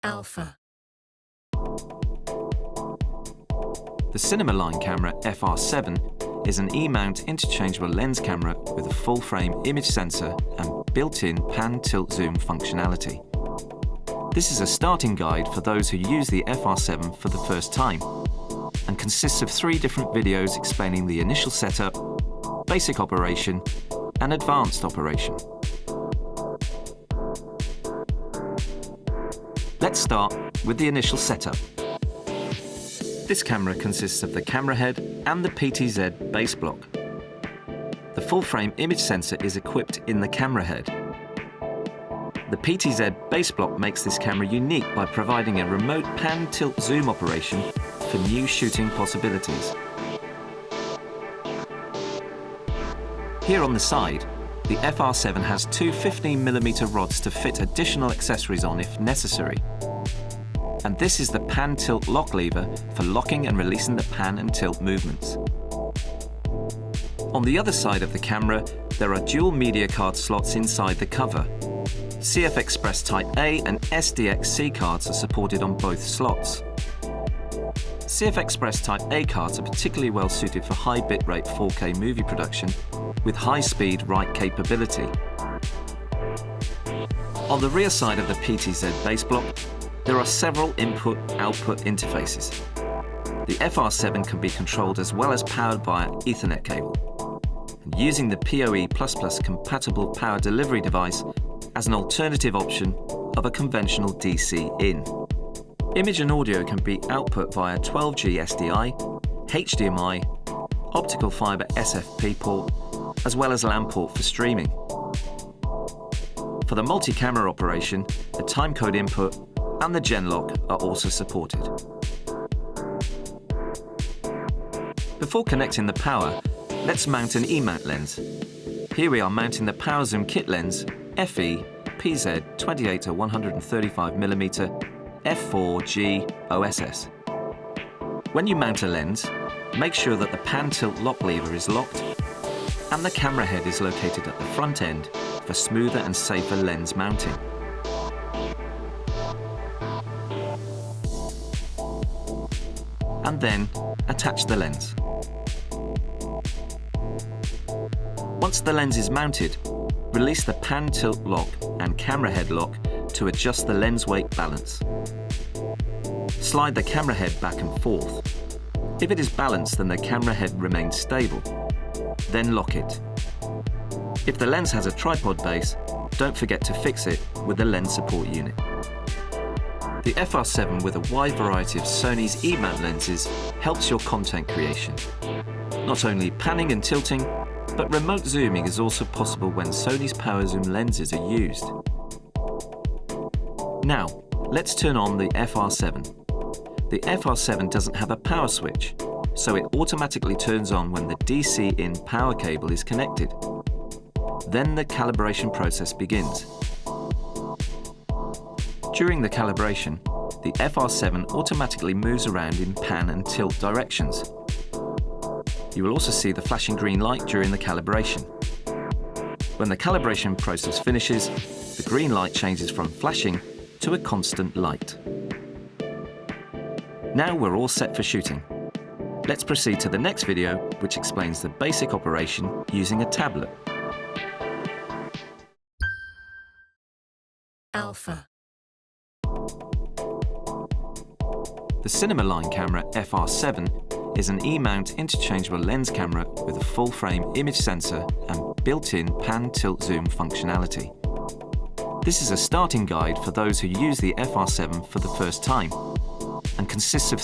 Alpha. The cinema line camera FR7 is an E-mount interchangeable lens camera with a full-frame image sensor and built-in pan-tilt-zoom functionality. This is a starting guide for those who use the FR7 for the first time and consists of 3 different videos explaining the initial setup, basic operation and advanced operation. Let's start with the initial setup. This camera consists of the camera head and the PTZ base block. The full-frame image sensor is equipped in the camera head. The PTZ base block makes this camera unique by providing a remote pan-tilt-zoom operation for new shooting possibilities. Here on the side, the FR7 has 2 15mm rods to fit additional accessories on if necessary. And this is the pan-tilt lock lever for locking and releasing the pan and tilt movements. On the other side of the camera, there are dual media card slots inside the cover. CF Express Type A and SDX-C cards are supported on both slots. CF Express Type A cards are particularly well suited for high bitrate 4K movie production with high-speed write capability. On the rear side of the PTZ base block, there are several input-output interfaces. The FR7 can be controlled as well as powered via Ethernet cable, and using the PoE++ compatible power delivery device as an alternative option of a conventional DC in. Image and audio can be output via 12G SDI, HDMI, optical fiber SFP port, as well as LAN port for streaming. For the multi-camera operation, the timecode input and the gen lock are also supported. Before connecting the power, let's mount an E-mount lens. Here we are mounting the Power Zoom kit lens FE PZ 28-135mm f4G OSS. When you mount a lens, make sure that the pan-tilt lock lever is locked and the camera head is located at the front end for smoother and safer lens mounting. And then attach the lens. Once the lens is mounted, release the pan-tilt lock and camera head lock to adjust the lens weight balance. Slide the camera head back and forth. If it is balanced, then the camera head remains stable. Then lock it. If the lens has a tripod base, don't forget to fix it with the lens support unit. The FR7 with a wide variety of Sony's E-mount lenses helps your content creation. Not only panning and tilting, but remote zooming is also possible when Sony's Power Zoom lenses are used. Now, let's turn on the FR7. The FR7 doesn't have a power switch, so it automatically turns on when the DC-in power cable is connected. Then the calibration process begins. During the calibration, the FR7 automatically moves around in pan and tilt directions. You will also see the flashing green light during the calibration. When the calibration process finishes, the green light changes from flashing to a constant light. Now we're all set for shooting. Let's proceed to the next video, which explains the basic operation using a tablet. Alpha. The cinema line camera FR7 is an E-mount interchangeable lens camera with a full-frame image sensor and built-in pan-tilt-zoom functionality. This is a starting guide for those who use the FR7 for the first time and consists of